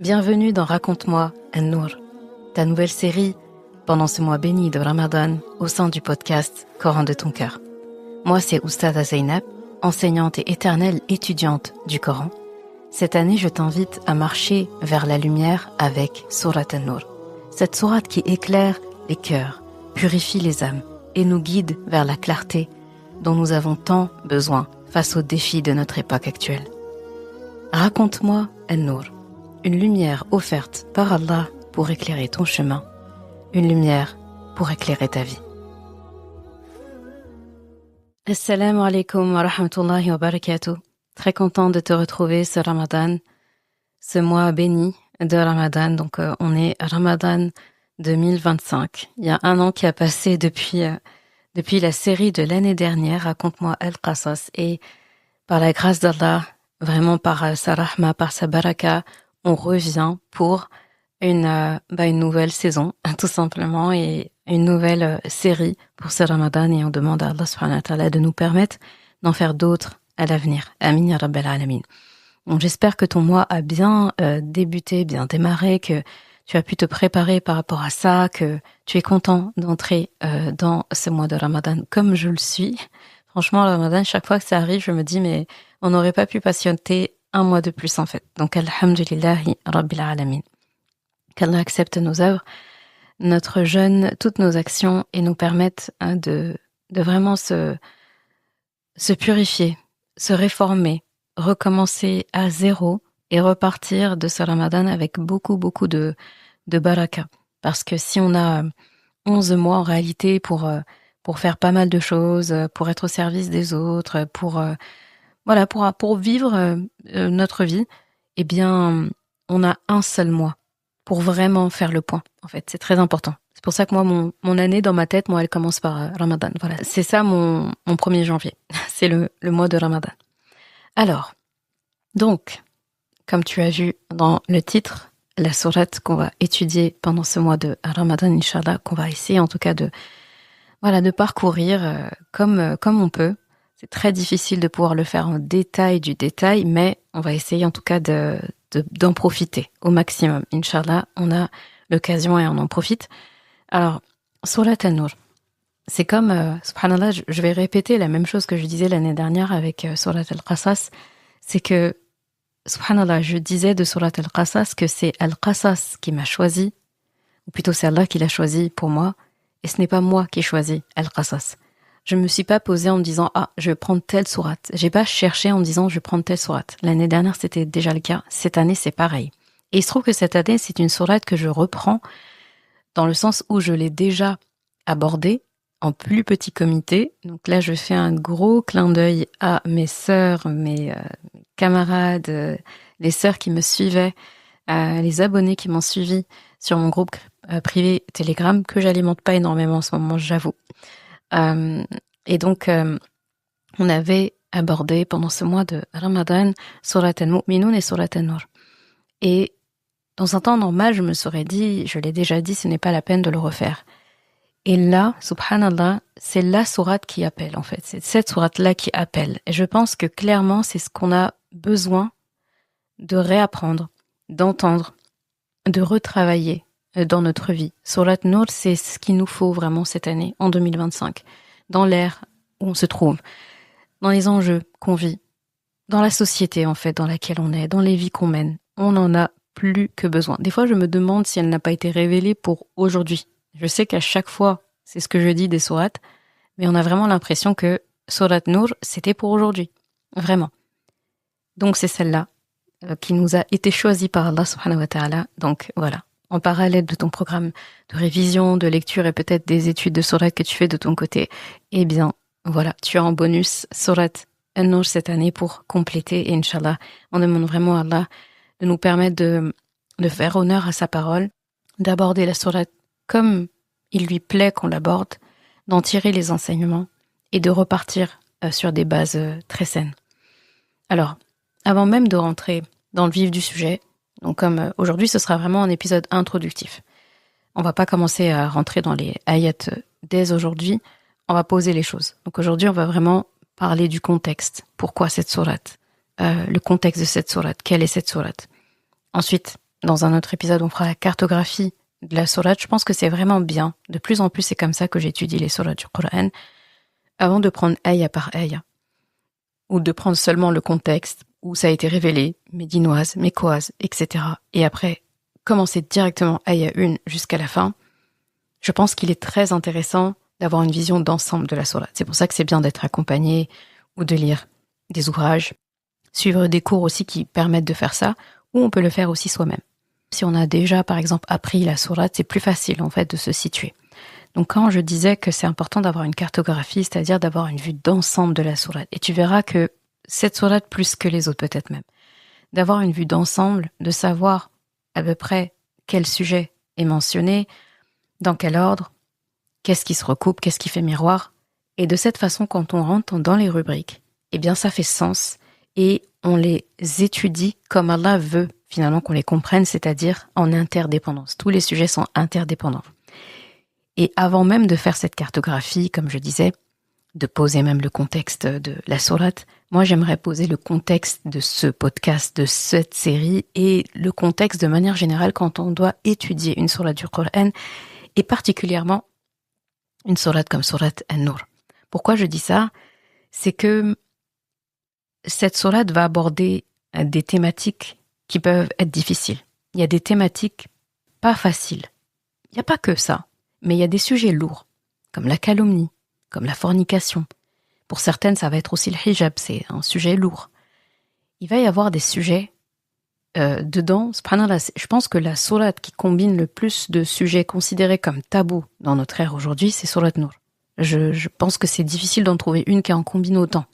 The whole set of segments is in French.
Bienvenue dans Raconte-moi An-Nour, ta nouvelle série pendant ce mois béni de Ramadan au sein du podcast Coran de ton cœur. Moi, c'est Oustada Zeynep, enseignante et éternelle étudiante du Coran. Cette année, je t'invite à marcher vers la lumière avec Sourate An-Nour. Cette sourate qui éclaire les cœurs, purifie les âmes et nous guide vers la clarté dont nous avons tant besoin face aux défis de notre époque actuelle. Raconte-moi An-Nour, une lumière offerte par Allah pour éclairer ton chemin, une lumière pour éclairer ta vie. Assalamu alaikum wa rahmatullahi wa barakatuh. Très content de te retrouver ce Ramadan, ce mois béni de Ramadan. Donc on est Ramadan 2025. Il y a un an qui a passé depuis la série de l'année dernière, Raconte-moi Al-Qasas. Et par la grâce d'Allah, vraiment par sa rahma, par sa baraka, on revient pour une nouvelle saison, tout simplement, et une nouvelle série pour ce Ramadan. Et on demande à Allah subhanahu wa ta'ala de nous permettre d'en faire d'autres à l'avenir. Amin ya rabbal alamin. Donc j'espère que ton mois a bien débuté, bien démarré, que tu as pu te préparer par rapport à ça, que tu es content d'entrer dans ce mois de Ramadan comme je le suis. Franchement, le Ramadan, chaque fois que ça arrive, je me dis, mais on n'aurait pas pu patienter un mois de plus en fait. Donc, alhamdulillahi rabbil alamin. Qu'Allah accepte nos œuvres, notre jeûne, toutes nos actions et nous permette de vraiment se purifier, se réformer, recommencer à zéro et repartir de ce Ramadan avec beaucoup de baraka. Parce que si on a 11 mois en réalité pour faire pas mal de choses, pour être au service des autres, pour vivre notre vie, eh bien, on a un seul mois pour vraiment faire le point. En fait, c'est très important. C'est pour ça que moi, mon année dans ma tête, moi, elle commence par Ramadan. Voilà, c'est ça mon 1er janvier. C'est le mois de Ramadan. Alors, donc, comme tu as vu dans le titre, la sourate qu'on va étudier pendant ce mois de Ramadan, Inch'Allah, qu'on va essayer en tout cas de parcourir comme on peut. C'est très difficile de pouvoir le faire en détail du détail, mais on va essayer en tout cas d'en profiter au maximum. Inch'Allah, on a l'occasion et on en profite. Alors, Sourate An-Nour, c'est comme, subhanallah, je vais répéter la même chose que je disais l'année dernière avec Sourate Al-Qasas, c'est que, subhanallah, je disais de Sourate Al-Qasas que c'est Al-Qasas qui m'a choisi, ou plutôt c'est Allah qui l'a choisi pour moi, et ce n'est pas moi qui ai choisi Al-Qasas. Je me suis pas posée en me disant je vais prendre telle sourate. J'ai pas cherché en me disant je vais prendre telle sourate. L'année dernière c'était déjà le cas. Cette année c'est pareil. Et il se trouve que cette année c'est une sourate que je reprends dans le sens où je l'ai déjà abordée en plus petit comité. Donc là je fais un gros clin d'œil à mes sœurs, mes camarades, les sœurs qui me suivaient, les abonnés qui m'ont suivi sur mon groupe privé Telegram que j'alimente pas énormément en ce moment, j'avoue. Et donc, on avait abordé pendant ce mois de Ramadan Sourate Al-Mu'minun et Sourate An-Nur. Et dans un temps normal, je me serais dit, je l'ai déjà dit, ce n'est pas la peine de le refaire. Et là, subhanallah, c'est la sourate qui appelle en fait. C'est cette sourate-là qui appelle. Et je pense que clairement, c'est ce qu'on a besoin de réapprendre, d'entendre, de retravailler dans notre vie. Sourate An-Nur, c'est ce qu'il nous faut vraiment cette année, en 2025, dans l'ère où on se trouve, dans les enjeux qu'on vit, dans la société en fait dans laquelle on est, dans les vies qu'on mène. On en a plus que besoin. Des fois, je me demande si elle n'a pas été révélée pour aujourd'hui. Je sais qu'à chaque fois, c'est ce que je dis des sourates, mais on a vraiment l'impression que Sourate An-Nur, c'était pour aujourd'hui. Vraiment. Donc c'est celle-là qui nous a été choisie par Allah subhanahu wa ta'ala. Donc voilà. En parallèle de ton programme de révision, de lecture et peut-être des études de sourate que tu fais de ton côté, eh bien, voilà, tu as en bonus Sourate An-Nour cette année pour compléter. Et Inch'Allah, on demande vraiment à Allah de nous permettre de faire honneur à sa parole, d'aborder la sourate comme il lui plaît qu'on l'aborde, d'en tirer les enseignements et de repartir sur des bases très saines. Alors, avant même de rentrer dans le vif du sujet, donc comme aujourd'hui, ce sera vraiment un épisode introductif. On va pas commencer à rentrer dans les ayats dès aujourd'hui, on va poser les choses. Donc aujourd'hui, on va vraiment parler du contexte. Pourquoi cette sourate ? Le contexte de cette sourate. Quelle est cette sourate ? Ensuite, dans un autre épisode, on fera la cartographie de la sourate. Je pense que c'est vraiment bien. De plus en plus, c'est comme ça que j'étudie les sourates du Coran, avant de prendre ayah par ayah, ou de prendre seulement le contexte où ça a été révélé, médinoise, mécoise, etc. Et après, commencer directement ayah 1 jusqu'à la fin. Je pense qu'il est très intéressant d'avoir une vision d'ensemble de la sourate. C'est pour ça que c'est bien d'être accompagné ou de lire des ouvrages, suivre des cours aussi qui permettent de faire ça, ou on peut le faire aussi soi-même. Si on a déjà, par exemple, appris la sourate, c'est plus facile, en fait, de se situer. Donc, quand je disais que c'est important d'avoir une cartographie, c'est-à-dire d'avoir une vue d'ensemble de la sourate, et tu verras que cette sourate, plus que les autres peut-être même, d'avoir une vue d'ensemble, de savoir à peu près quel sujet est mentionné, dans quel ordre, qu'est-ce qui se recoupe, qu'est-ce qui fait miroir, et de cette façon, quand on rentre dans les rubriques, eh bien, ça fait sens, et on les étudie comme Allah veut finalement qu'on les comprenne, c'est-à-dire en interdépendance. Tous les sujets sont interdépendants. Et avant même de faire cette cartographie, comme je disais, de poser même le contexte de la sourate, moi j'aimerais poser le contexte de ce podcast, de cette série, et le contexte de manière générale quand on doit étudier une sourate du Coran, et particulièrement une sourate comme sourate An-Nur. Pourquoi je dis ça? C'est que cette sourate va aborder des thématiques qui peuvent être difficiles. Il y a des thématiques pas faciles. Il n'y a pas que ça, mais il y a des sujets lourds, comme la calomnie, comme la fornication. Pour certaines, ça va être aussi le hijab, c'est un sujet lourd. Il va y avoir des sujets dedans. Subhanallah, je pense que la sourate qui combine le plus de sujets considérés comme tabous dans notre ère aujourd'hui, c'est sourate Nur. Je pense que c'est difficile d'en trouver une qui en combine autant.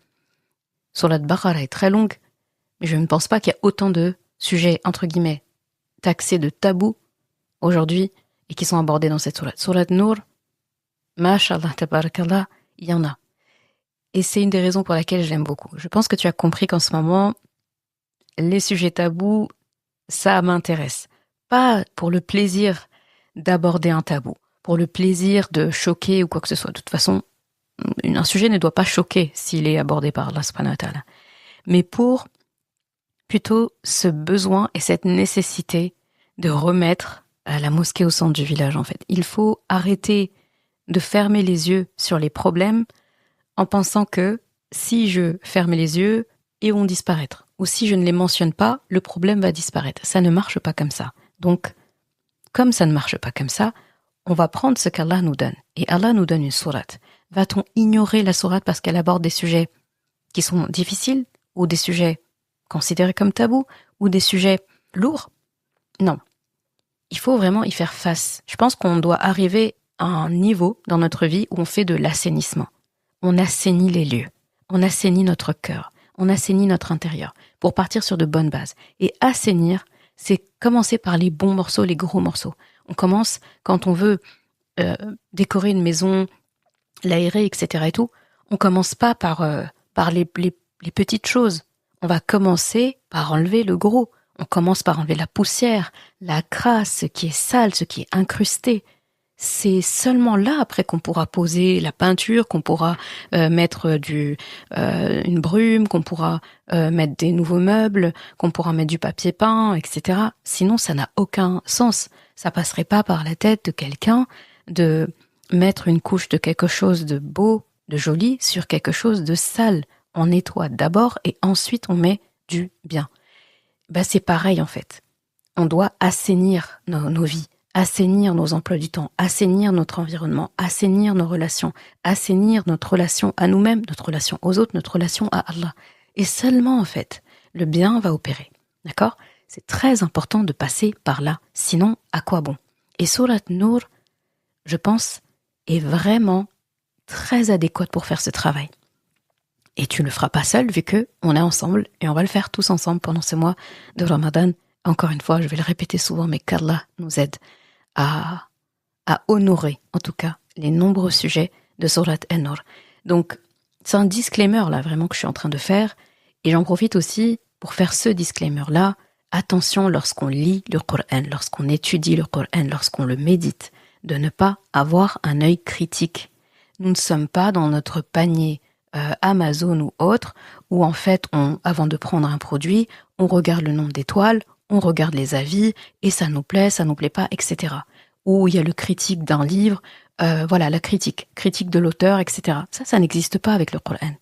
Sourate Baqara est très longue, mais je ne pense pas qu'il y a autant de sujets, entre guillemets, taxés de tabous aujourd'hui et qui sont abordés dans cette sourate. Sourate Nur, Masha'Allah, tabarakallah, il y en a. Et c'est une des raisons pour laquelle je l'aime beaucoup. Je pense que tu as compris qu'en ce moment, les sujets tabous, ça m'intéresse. Pas pour le plaisir d'aborder un tabou, pour le plaisir de choquer ou quoi que ce soit. De toute façon, un sujet ne doit pas choquer s'il est abordé par Allah subhanahu wa ta'ala. Mais pour plutôt ce besoin et cette nécessité de remettre la mosquée au centre du village, en fait. Il faut arrêter de fermer les yeux sur les problèmes en pensant que si je ferme les yeux, ils vont disparaître. Ou si je ne les mentionne pas, le problème va disparaître. Ça ne marche pas comme ça. Donc, comme ça ne marche pas comme ça, on va prendre ce qu'Allah nous donne. Et Allah nous donne une sourate. Va-t-on ignorer la sourate parce qu'elle aborde des sujets qui sont difficiles ou des sujets considérés comme tabous ou des sujets lourds? Non. Il faut vraiment y faire face. Je pense qu'on doit arriver à un niveau dans notre vie où on fait de l'assainissement. On assainit les lieux. On assainit notre cœur. On assainit notre intérieur pour partir sur de bonnes bases. Et assainir, c'est commencer par les bons morceaux, les gros morceaux. On commence quand on veut décorer une maison, l'aérer, etc. et tout. On commence pas par les petites choses. On va commencer par enlever le gros. On commence par enlever la poussière, la crasse, ce qui est sale, ce qui est incrusté. C'est seulement là, après, qu'on pourra poser la peinture, qu'on pourra mettre une brume, qu'on pourra mettre des nouveaux meubles, qu'on pourra mettre du papier peint, etc. Sinon, ça n'a aucun sens. Ça passerait pas par la tête de quelqu'un de mettre une couche de quelque chose de beau, de joli, sur quelque chose de sale. On nettoie d'abord et ensuite on met du bien. C'est pareil en fait. On doit assainir nos vies, assainir nos emplois du temps, assainir notre environnement, assainir nos relations, assainir notre relation à nous-mêmes, notre relation aux autres, notre relation à Allah. Et seulement en fait, le bien va opérer. D'accord ? C'est très important de passer par là. Sinon, à quoi bon ? Et sourate Nur, je pense, est vraiment très adéquate pour faire ce travail. Et tu ne le feras pas seul vu que on est ensemble et on va le faire tous ensemble pendant ce mois de Ramadan. Encore une fois, je vais le répéter souvent, mais qu'Allah nous aide à honorer, en tout cas, les nombreux sujets de Sourate An-Nur. Donc, c'est un disclaimer là vraiment que je suis en train de faire. Et j'en profite aussi pour faire ce disclaimer-là. Attention lorsqu'on lit le Coran, lorsqu'on étudie le Coran, lorsqu'on le médite, de ne pas avoir un œil critique. Nous ne sommes pas dans notre panier Amazon ou autre, où en fait, avant de prendre un produit, on regarde le nombre d'étoiles, on regarde les avis et ça nous plaît pas, etc. Ou il y a le critique d'un livre, la critique de l'auteur, etc. Ça n'existe pas avec le Coran.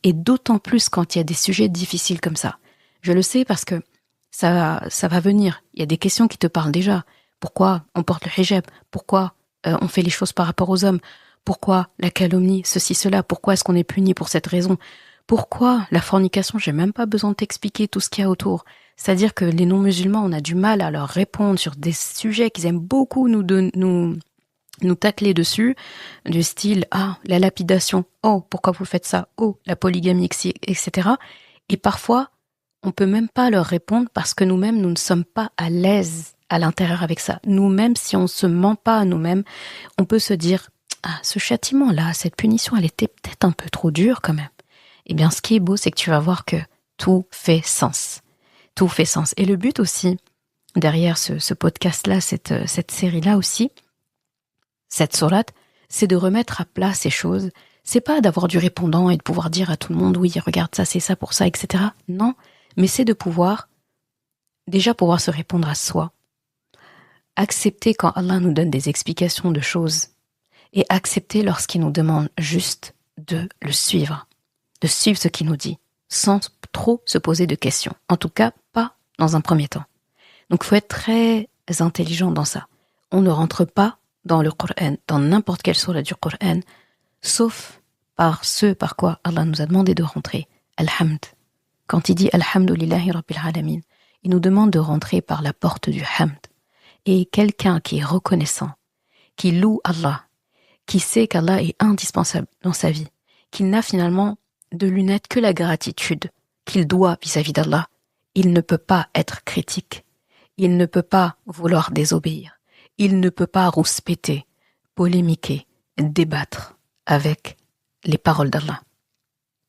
Et d'autant plus quand il y a des sujets difficiles comme ça. Je le sais parce que ça va venir. Il y a des questions qui te parlent déjà. Pourquoi on porte le hijab? Pourquoi on fait les choses par rapport aux hommes? Pourquoi la calomnie, ceci, cela? Pourquoi est-ce qu'on est puni pour cette raison? Pourquoi la fornication? J'ai même pas besoin de t'expliquer tout ce qu'il y a autour. C'est-à-dire que les non-musulmans, on a du mal à leur répondre sur des sujets qu'ils aiment beaucoup nous tacler dessus, du style « Ah, la lapidation, oh, pourquoi vous faites ça? Oh, la polygamie, etc. » Et parfois, on peut même pas leur répondre parce que nous-mêmes, nous ne sommes pas à l'aise à l'intérieur avec ça. Nous-mêmes, si on se ment pas à nous-mêmes, on peut se dire « Ah, ce châtiment-là, cette punition, elle était peut-être un peu trop dure quand même. » Eh bien, ce qui est beau, c'est que tu vas voir que tout fait sens. Tout fait sens. Et le but aussi, derrière ce podcast-là, cette série-là aussi, cette sourate, c'est de remettre à plat ces choses. C'est pas d'avoir du répondant et de pouvoir dire à tout le monde, oui, regarde ça, c'est ça pour ça, etc. Non, mais c'est de pouvoir se répondre à soi. Accepter quand Allah nous donne des explications de choses et accepter lorsqu'il nous demande juste de le suivre, de suivre ce qu'il nous dit, sans trop se poser de questions. En tout cas, pas dans un premier temps. Donc, il faut être très intelligent dans ça. On ne rentre pas dans le Coran, dans n'importe quelle sourate du Coran, sauf par ce par quoi Allah nous a demandé de rentrer. Alhamd. Quand il dit Alhamdulillahi Rabbil Alamin, il nous demande de rentrer par la porte du Hamd. Et quelqu'un qui est reconnaissant, qui loue Allah, qui sait qu'Allah est indispensable dans sa vie, qu'il n'a finalement de lunettes que la gratitude qu'il doit vis-à-vis d'Allah, il ne peut pas être critique, il ne peut pas vouloir désobéir, il ne peut pas rouspéter, polémiquer, débattre avec les paroles d'Allah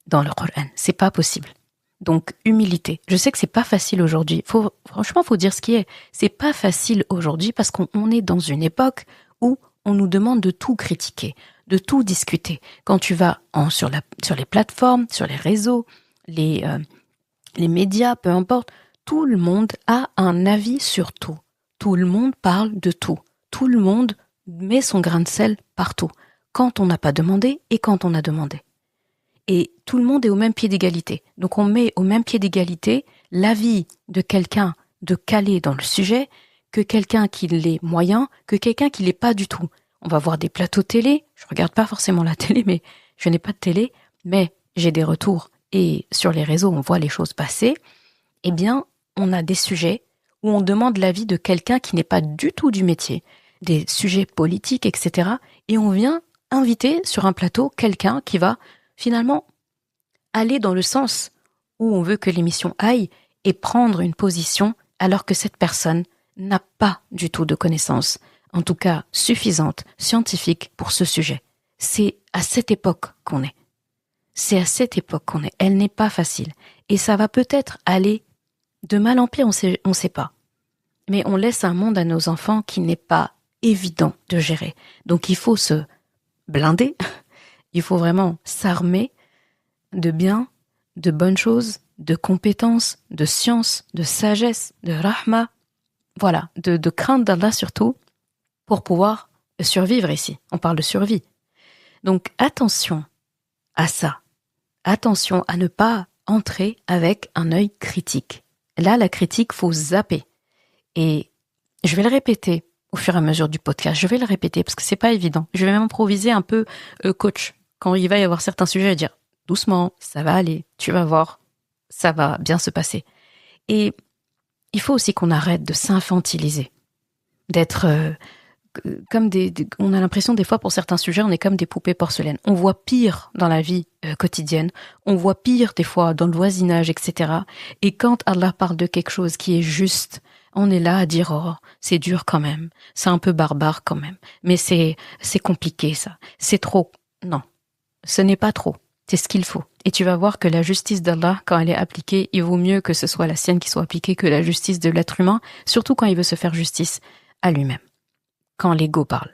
dans le Coran. C'est pas possible. Donc, humilité. Je sais que c'est pas facile aujourd'hui. Franchement, faut dire ce qui est. C'est pas facile aujourd'hui parce qu'on est dans une époque où on nous demande de tout critiquer, de tout discuter. Quand tu vas sur les plateformes, sur les réseaux, les médias, peu importe, tout le monde a un avis sur tout. Tout le monde parle de tout. Tout le monde met son grain de sel partout. Quand on n'a pas demandé et quand on a demandé. Et tout le monde est au même pied d'égalité. Donc on met au même pied d'égalité l'avis de quelqu'un de calé dans le sujet que quelqu'un qui l'est moyen, que quelqu'un qui l'est pas du tout. On va voir des plateaux télé, je regarde pas forcément la télé, mais je n'ai pas de télé, mais j'ai des retours et sur les réseaux on voit les choses passer. Eh bien, on a des sujets où on demande l'avis de quelqu'un qui n'est pas du tout du métier, des sujets politiques, etc. Et on vient inviter sur un plateau quelqu'un qui va finalement aller dans le sens où on veut que l'émission aille et prendre une position alors que cette personne n'a pas du tout de connaissances, en tout cas suffisante, scientifique pour ce sujet. C'est à cette époque qu'on est. C'est à cette époque qu'on est. Elle n'est pas facile. Et ça va peut-être aller de mal en pire, on sait pas. Mais on laisse un monde à nos enfants qui n'est pas évident de gérer. Donc il faut se blinder. Il faut vraiment s'armer de bien, de bonnes choses, de compétences, de science, de sagesse, de rahma, voilà, de crainte d'Allah surtout, pour pouvoir survivre ici. On parle de survie. Donc attention à ça. Attention à ne pas entrer avec un œil critique. Là, la critique, faut zapper. Et je vais le répéter au fur et à mesure du podcast. Je vais le répéter parce que c'est pas évident. Je vais même improviser un peu coach. Quand il va y avoir certains sujets, à dire doucement, ça va aller, tu vas voir, ça va bien se passer. Et il faut aussi qu'on arrête de s'infantiliser, d'être comme on a l'impression des fois pour certains sujets, on est comme des poupées porcelaines. On voit pire dans la vie quotidienne, on voit pire des fois dans le voisinage, etc. Et quand Allah parle de quelque chose qui est juste, on est là à dire oh c'est dur quand même, c'est un peu barbare quand même, mais c'est compliqué ça, c'est trop. Non. Ce n'est pas trop, c'est ce qu'il faut. Et tu vas voir que la justice d'Allah, quand elle est appliquée, il vaut mieux que ce soit la sienne qui soit appliquée que la justice de l'être humain, surtout quand il veut se faire justice à lui-même, quand l'ego parle.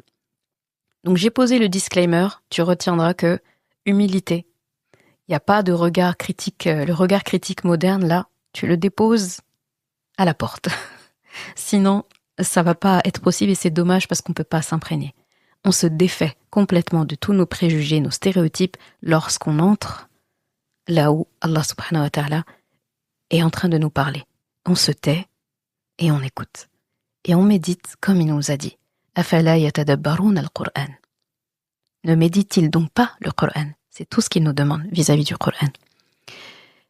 Donc j'ai posé le disclaimer, tu retiendras que humilité, il n'y a pas de regard critique, le regard critique moderne là, tu le déposes à la porte. Sinon, ça va pas être possible et c'est dommage parce qu'on peut pas s'imprégner. On se défait complètement de tous nos préjugés, nos stéréotypes lorsqu'on entre là où Allah subhanahu wa ta'ala est en train de nous parler. On se tait et on écoute. Et on médite comme il nous a dit. Afala yatadabbaruna al-Qur'an. Ne médite-t-il donc pas le Qur'an? C'est tout ce qu'il nous demande vis-à-vis du Qur'an.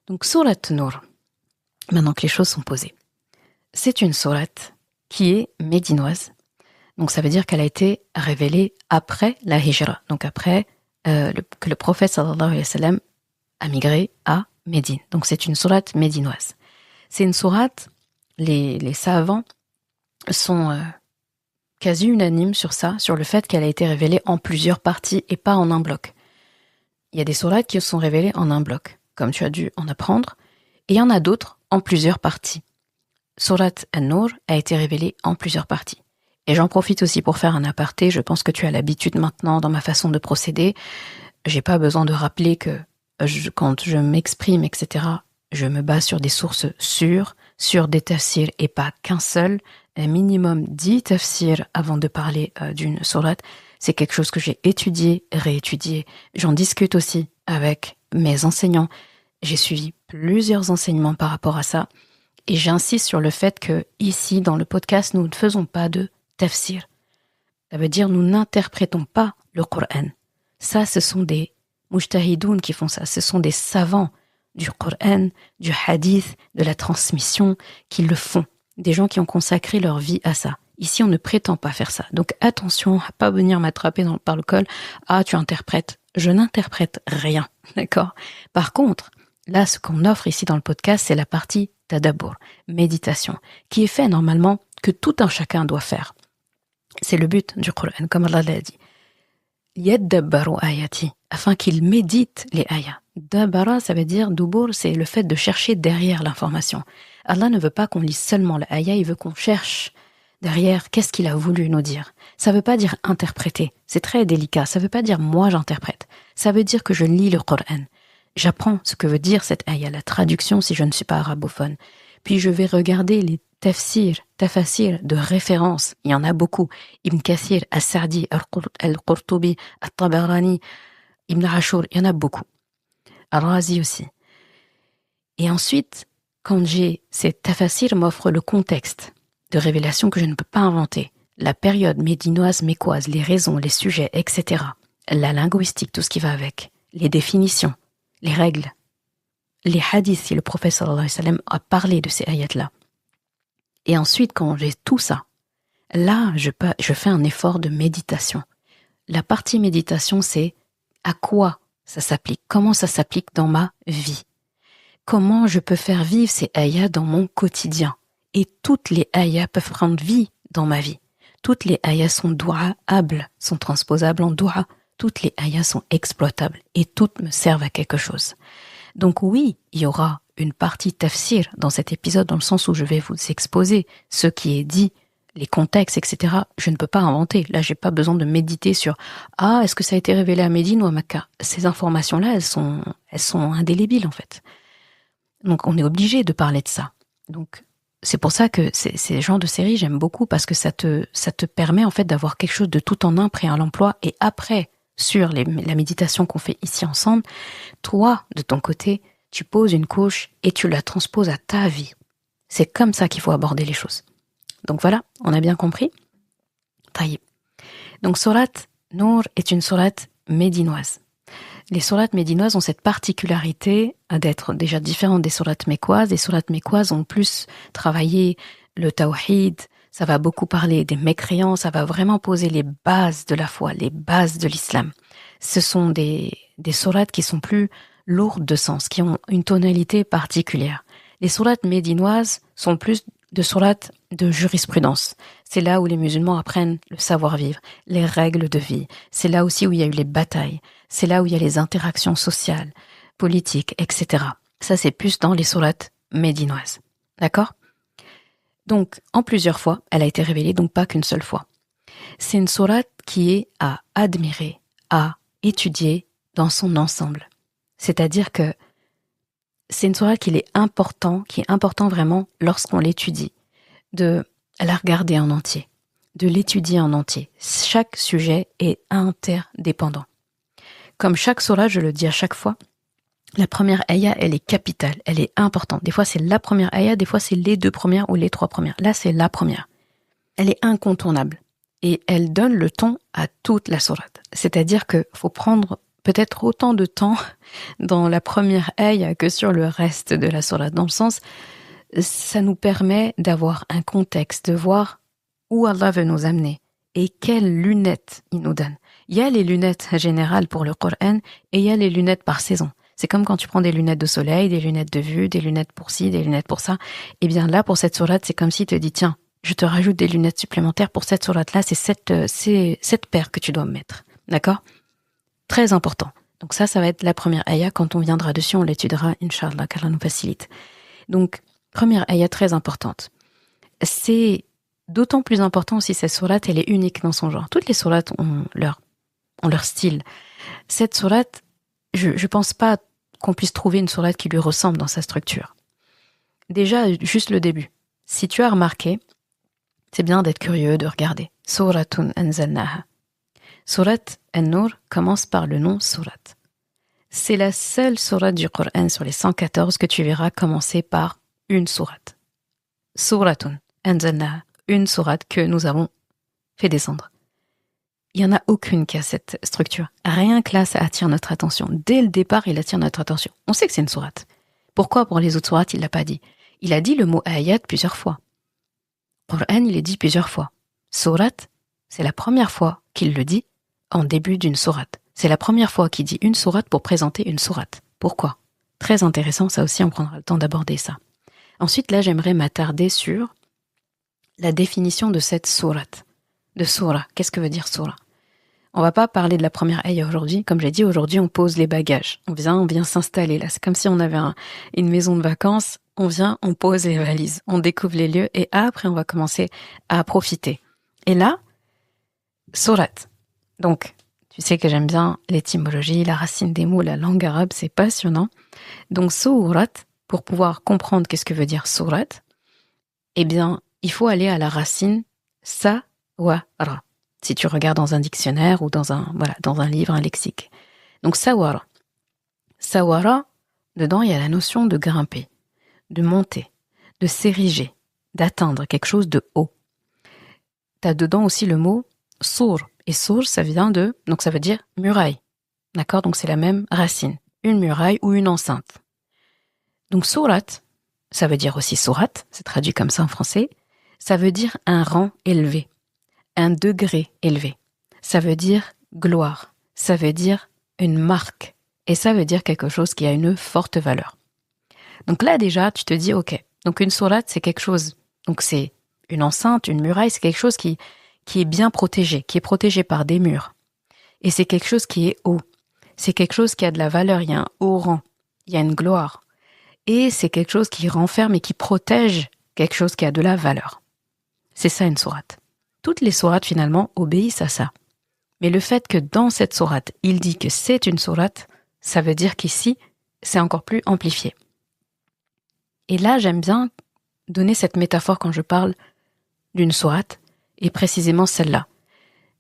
Donc, sourate Nur, maintenant que les choses sont posées. C'est une sourate qui est médinoise. Donc, ça veut dire qu'elle a été révélée après la Hijra. Donc, après que le prophète sallallahu alayhi wa sallam a migré à Médine. Donc, c'est une sourate médinoise. C'est une sourate, les savants sont quasi unanimes sur ça, sur le fait qu'elle a été révélée en plusieurs parties et pas en un bloc. Il y a des sourates qui sont révélées en un bloc, comme tu as dû en apprendre, et il y en a d'autres en plusieurs parties. Sourate An-Nur a été révélée en plusieurs parties. Et j'en profite aussi pour faire un aparté, je pense que tu as l'habitude maintenant dans ma façon de procéder. J'ai pas besoin de rappeler que quand je m'exprime, etc., je me base sur des sources sûres, sur des tafsirs et pas qu'un seul, un minimum 10 tafsirs avant de parler d'une sourate. C'est quelque chose que j'ai étudié, réétudié. J'en discute aussi avec mes enseignants. J'ai suivi plusieurs enseignements par rapport à ça. Et j'insiste sur le fait que ici, dans le podcast, nous ne faisons pas de tafsir. Ça veut dire nous n'interprétons pas le Coran. Ça, ce sont des mujtahidoun qui font ça. Ce sont des savants du Coran, du hadith, de la transmission qui le font. Des gens qui ont consacré leur vie à ça. Ici, on ne prétend pas faire ça. Donc attention à pas venir m'attraper par le col. Ah, tu interprètes. Je n'interprète rien, d'accord? Par contre, là, ce qu'on offre ici dans le podcast, c'est la partie tadabbur, méditation, qui est fait normalement que tout un chacun doit faire. C'est le but du Coran, comme Allah l'a dit. Yaddabbaru ayati, afin qu'il médite les ayats. Dabbara, ça veut dire, dubur, c'est le fait de chercher derrière l'information. Allah ne veut pas qu'on lise seulement l'ayat, il veut qu'on cherche derrière qu'est-ce qu'il a voulu nous dire. Ça veut pas dire interpréter, c'est très délicat. Ça veut pas dire moi j'interprète. Ça veut dire que je lis le Coran. J'apprends ce que veut dire cette ayah, la traduction si je ne suis pas arabophone. Puis je vais regarder les tafassir de référence. Il y en a beaucoup. Ibn Kathir, As-Sa'di, Al-Qurtubi, At-Tabarani, Ibn Ashur, il y en a beaucoup. Al-Razi aussi. Et ensuite, quand j'ai ces tafassir m'offrent le contexte de révélation que je ne peux pas inventer, la période médinoise, mécoise, les raisons, les sujets, etc., la linguistique, tout ce qui va avec, les définitions, les règles, les hadiths, si le prophète sallallahu alayhi wa sallam a parlé de ces ayats-là. Et ensuite, quand j'ai tout ça, là, je fais un effort de méditation. La partie méditation, c'est à quoi ça s'applique, comment ça s'applique dans ma vie. Comment je peux faire vivre ces ayats dans mon quotidien. Et toutes les ayats peuvent prendre vie dans ma vie. Toutes les ayats sont doua'ables, sont transposables en doua. Toutes les ayats sont exploitables et toutes me servent à quelque chose. Donc oui, il y aura une partie tafsir dans cet épisode dans le sens où je vais vous exposer ce qui est dit, les contextes, etc. Je ne peux pas inventer. Là, j'ai pas besoin de méditer sur « Ah, est-ce que ça a été révélé à Médine ou à Mecca ?» Ces informations-là, elles sont indélébiles en fait. Donc on est obligé de parler de ça. Donc c'est pour ça que ces genres de séries, j'aime beaucoup parce que ça te permet en fait d'avoir quelque chose de tout en un prêt à l'emploi et après, sur la méditation qu'on fait ici ensemble, toi, de ton côté, tu poses une couche et tu la transposes à ta vie. C'est comme ça qu'il faut aborder les choses. Donc voilà, on a bien compris. Taïb. Donc sourate Nur est une sourate médinoise. Les sourates médinoises ont cette particularité d'être déjà différentes des sourates mécoises. Les sourates mécoises ont plus travaillé le tawhid, ça va beaucoup parler des mécréants, ça va vraiment poser les bases de la foi, les bases de l'islam. Ce sont des sourates qui sont plus lourdes de sens, qui ont une tonalité particulière. Les sourates médinoises sont plus de sourates de jurisprudence. C'est là où les musulmans apprennent le savoir-vivre, les règles de vie. C'est là aussi où il y a eu les batailles. C'est là où il y a les interactions sociales, politiques, etc. Ça, c'est plus dans les sourates médinoises. D'accord ? Donc, en plusieurs fois, elle a été révélée, donc pas qu'une seule fois. C'est une sourate qui est à admirer, à étudier dans son ensemble. C'est-à-dire que c'est une sourate qui est important vraiment lorsqu'on l'étudie, de la regarder en entier, de l'étudier en entier. Chaque sujet est interdépendant. Comme chaque sourate, je le dis à chaque fois, la première ayah, elle est capitale, elle est importante. Des fois, c'est la première ayah, des fois, c'est les 2 premières ou les 3 premières. Là, c'est la première. Elle est incontournable et elle donne le ton à toute la sourate. C'est-à-dire qu'il faut prendre peut-être autant de temps dans la première ayah que sur le reste de la sourate. Dans le sens, ça nous permet d'avoir un contexte, de voir où Allah veut nous amener et quelles lunettes il nous donne. Il y a les lunettes générales pour le Coran et il y a les lunettes par saison. C'est comme quand tu prends des lunettes de soleil, des lunettes de vue, des lunettes pour ci, des lunettes pour ça. Et bien là, pour cette sourate, c'est comme s'il te dit, tiens, je te rajoute des lunettes supplémentaires pour cette sourate-là, c'est cette paire que tu dois mettre. D'accord ? Très important. Donc ça va être la première ayah. Quand on viendra dessus, on l'étudiera, Inch'Allah, qu'Allah nous facilite. Donc, première ayah très importante. C'est d'autant plus important aussi, cette sourate, elle est unique dans son genre. Toutes les sourates ont leur style. Cette sourate, je pense pas qu'on puisse trouver une sourate qui lui ressemble dans sa structure. Déjà, juste le début. Si tu as remarqué, c'est bien d'être curieux, de regarder. Suratun anzalnaha. Surat An-Nur commence par le nom sourate. C'est la seule sourate du Coran sur les 114 que tu verras commencer par une sourate. Suratun anzalnaha. Une sourate que nous avons fait descendre. Il n'y en a aucune qui a cette structure. Rien que là, ça attire notre attention. Dès le départ, il attire notre attention. On sait que c'est une sourate. Pourquoi pour les autres sourates, il ne l'a pas dit? Il a dit le mot ayat plusieurs fois. Coran, il est dit plusieurs fois. Sourate, c'est la première fois qu'il le dit en début d'une sourate. C'est la première fois qu'il dit une sourate pour présenter une sourate. Pourquoi? Très intéressant, ça aussi, on prendra le temps d'aborder ça. Ensuite, là, j'aimerais m'attarder sur la définition de cette sourate. De sourate. Qu'est-ce que veut dire sourate? On va pas parler de la première ayah aujourd'hui. Comme j'ai dit, aujourd'hui, on pose les bagages. On vient s'installer là. C'est comme si on avait une maison de vacances. On vient, on pose les valises. On découvre les lieux et après, on va commencer à profiter. Et là, sourate. Donc, tu sais que j'aime bien l'étymologie, la racine des mots, la langue arabe, c'est passionnant. Donc, sourate, pour pouvoir comprendre qu'est-ce que veut dire sourate, eh bien, il faut aller à la racine sawara. Si tu regardes dans un dictionnaire ou dans un livre, un lexique. Donc, sawara. Sawara, dedans, il y a la notion de grimper, de monter, de s'ériger, d'atteindre quelque chose de haut. Tu as dedans aussi le mot sour. Et sour, ça veut dire muraille. D'accord? Donc, c'est la même racine. Une muraille ou une enceinte. Donc, sourate, ça veut dire aussi sourate, c'est traduit comme ça en français. Ça veut dire un rang élevé, un degré élevé. Ça veut dire gloire, ça veut dire une marque, et ça veut dire quelque chose qui a une forte valeur. Donc là déjà, tu te dis, ok, donc une sourate, c'est quelque chose, donc c'est une enceinte, une muraille, c'est quelque chose qui est bien protégé, qui est protégé par des murs. Et c'est quelque chose qui est haut, c'est quelque chose qui a de la valeur, il y a un haut rang, il y a une gloire. Et c'est quelque chose qui renferme et qui protège quelque chose qui a de la valeur. C'est ça une sourate. Toutes les sourates finalement obéissent à ça. Mais le fait que dans cette sourate, il dit que c'est une sourate, ça veut dire qu'ici, c'est encore plus amplifié. Et là, j'aime bien donner cette métaphore quand je parle d'une sourate, et précisément celle-là.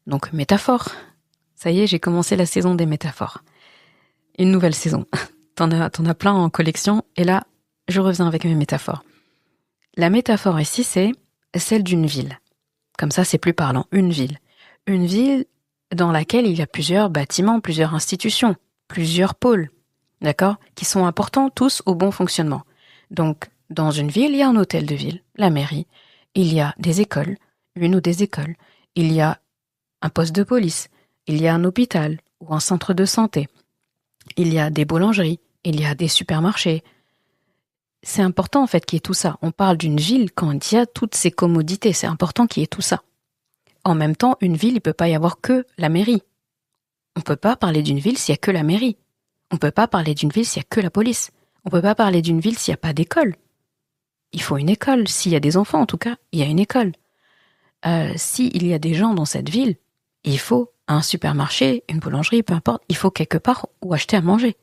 Donc, métaphore. Ça y est, j'ai commencé la saison des métaphores. Une nouvelle saison. T'en as plein en collection, et là, je reviens avec mes métaphores. La métaphore ici, c'est celle d'une ville. Comme ça, c'est plus parlant. Une ville. Une ville dans laquelle il y a plusieurs bâtiments, plusieurs institutions, plusieurs pôles, d'accord, qui sont importants tous au bon fonctionnement. Donc, dans une ville, il y a un hôtel de ville, la mairie, il y a des écoles, une ou des écoles, il y a un poste de police, il y a un hôpital ou un centre de santé, il y a des boulangeries, il y a des supermarchés. C'est important en fait qu'il y ait tout ça. On parle d'une ville quand il y a toutes ces commodités, c'est important qu'il y ait tout ça. En même temps, une ville, il ne peut pas y avoir que la mairie. On ne peut pas parler d'une ville s'il n'y a que la mairie. On ne peut pas parler d'une ville s'il n'y a que la police. On ne peut pas parler d'une ville s'il n'y a pas d'école. Il faut une école. S'il y a des enfants, en tout cas, il y a une école. S'il y a des gens dans cette ville, il faut un supermarché, une boulangerie, peu importe. Il faut quelque part où acheter à manger.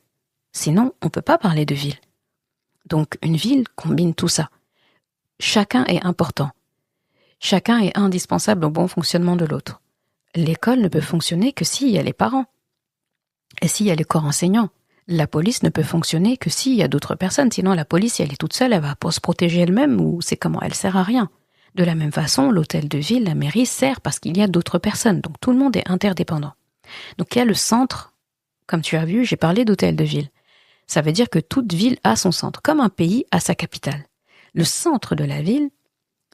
Sinon, on ne peut pas parler de ville. Donc une ville combine tout ça. Chacun est important. Chacun est indispensable au bon fonctionnement de l'autre. L'école ne peut fonctionner que s'il y a les parents. Et s'il y a les corps enseignants. La police ne peut fonctionner que s'il y a d'autres personnes. Sinon, la police, si elle est toute seule, elle va pas se protéger elle-même ou c'est comment elle sert à rien. De la même façon, l'hôtel de ville, la mairie sert parce qu'il y a d'autres personnes. Donc tout le monde est interdépendant. Donc il y a le centre. Comme tu as vu, j'ai parlé d'hôtel de ville. Ça veut dire que toute ville a son centre, comme un pays a sa capitale. Le centre de la ville,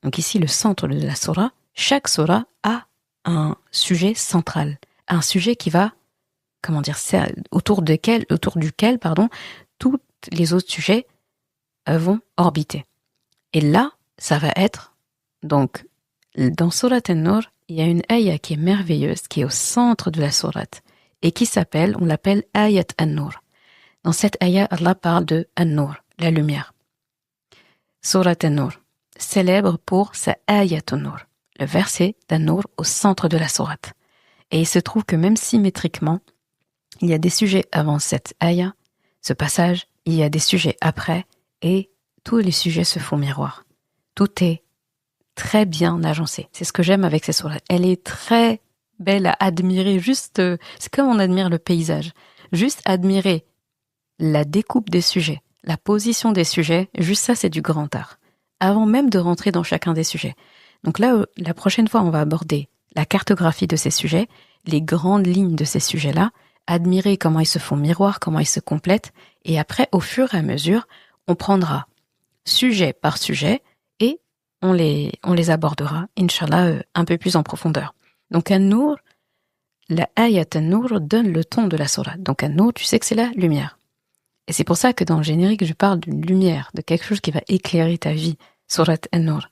donc ici le centre de la Soura, chaque Soura a un sujet central, un sujet qui va, autour duquel, tous les autres sujets vont orbiter. Et là, ça va être, donc, dans Surat An-Nur, il y a une ayah qui est merveilleuse, qui est au centre de la sourate, et qui s'appelle, on l'appelle Ayat An-Nur. Dans cette ayah, Allah parle de An-Nur, la lumière. Surat An-Nur, célèbre pour sa Ayat An-Nur, le verset d'An-Nur au centre de la sourate. Et il se trouve que même symétriquement, il y a des sujets avant cette ayah, ce passage, il y a des sujets après, et tous les sujets se font miroir. Tout est très bien agencé. C'est ce que j'aime avec ces sourates. Elle est très belle à admirer, c'est comme on admire le paysage. Juste admirer la découpe des sujets, la position des sujets, juste ça, c'est du grand art. Avant même de rentrer dans chacun des sujets. Donc là, la prochaine fois, on va aborder la cartographie de ces sujets, les grandes lignes de ces sujets-là, admirer comment ils se font miroir, comment ils se complètent, et après, au fur et à mesure, on prendra sujet par sujet, et on les abordera, Inch'Allah, un peu plus en profondeur. Donc An-Nur, la ayat An-Nur donne le ton de la sourate. Donc An-Nur, tu sais que c'est la lumière. Et c'est pour ça que dans le générique, je parle d'une lumière, de quelque chose qui va éclairer ta vie, Surat An-Nur.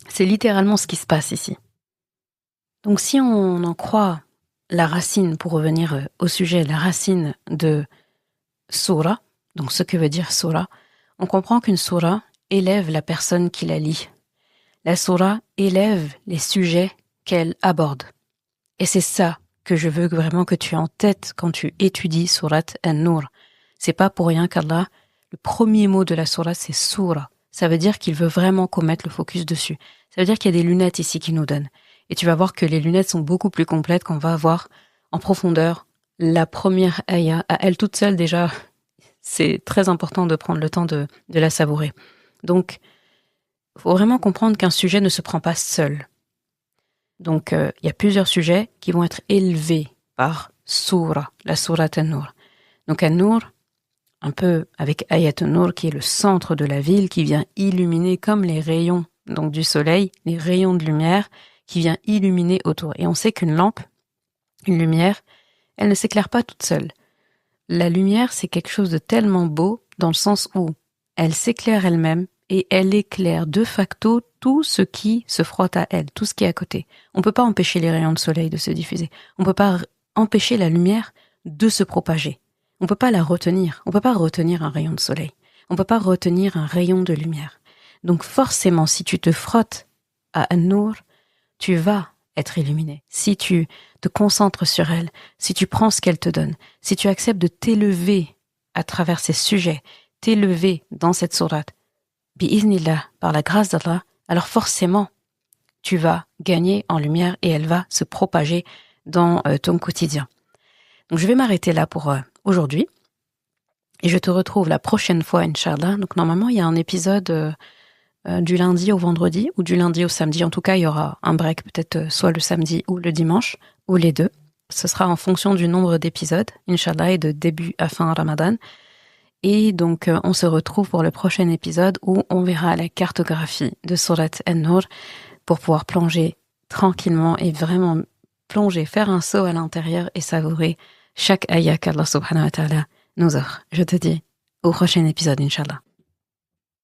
C'est littéralement ce qui se passe ici. Donc si on en croit la racine, pour revenir au sujet, la racine de Surah, donc ce que veut dire Surah, on comprend qu'une Surah élève la personne qui la lit. La Surah élève les sujets qu'elle aborde. Et c'est ça que je veux vraiment que tu aies en tête quand tu étudies Surat An-Nur. C'est pas pour rien qu'Allah, le premier mot de la Surah, c'est Surah. Ça veut dire qu'il veut vraiment qu'on mette le focus dessus. Ça veut dire qu'il y a des lunettes ici qu'il nous donne. Et tu vas voir que les lunettes sont beaucoup plus complètes quand on va voir en profondeur la première ayah. À elle toute seule, déjà, c'est très important de prendre le temps de la savourer. Donc, il faut vraiment comprendre qu'un sujet ne se prend pas seul. Donc, il y a plusieurs sujets qui vont être élevés par Surah, la Surat An-Nur. Donc, An-Nur, un peu avec Ayat An-Nur, qui est le centre de la ville, qui vient illuminer comme les rayons donc du soleil, les rayons de lumière, qui vient illuminer autour. Et on sait qu'une lampe, une lumière, elle ne s'éclaire pas toute seule. La lumière, c'est quelque chose de tellement beau, dans le sens où elle s'éclaire elle-même, et elle éclaire de facto tout ce qui se frotte à elle, tout ce qui est à côté. On ne peut pas empêcher les rayons de soleil de se diffuser. On ne peut pas empêcher la lumière de se propager. On ne peut pas la retenir. On ne peut pas retenir un rayon de soleil. On ne peut pas retenir un rayon de lumière. Donc forcément, si tu te frottes à An-Nur, tu vas être illuminé. Si tu te concentres sur elle, si tu prends ce qu'elle te donne, si tu acceptes de t'élever à travers ces sujets, t'élever dans cette sourate, bi'iznillah, par la grâce d'Allah, alors forcément, tu vas gagner en lumière et elle va se propager dans ton quotidien. Donc je vais m'arrêter là pour aujourd'hui et je te retrouve la prochaine fois, Inch'Allah. Donc normalement, il y a un épisode du lundi au vendredi ou du lundi au samedi. En tout cas, il y aura un break peut-être soit le samedi ou le dimanche ou les deux. Ce sera en fonction du nombre d'épisodes, Inch'Allah, et de début à fin Ramadan. Et donc, on se retrouve pour le prochain épisode où on verra la cartographie de Surat An-Nur pour pouvoir plonger tranquillement et vraiment plonger, faire un saut à l'intérieur et savourer chaque ayah qu'Allah subhanahu wa ta'ala nous offre. Je te dis au prochain épisode, Inch'Allah.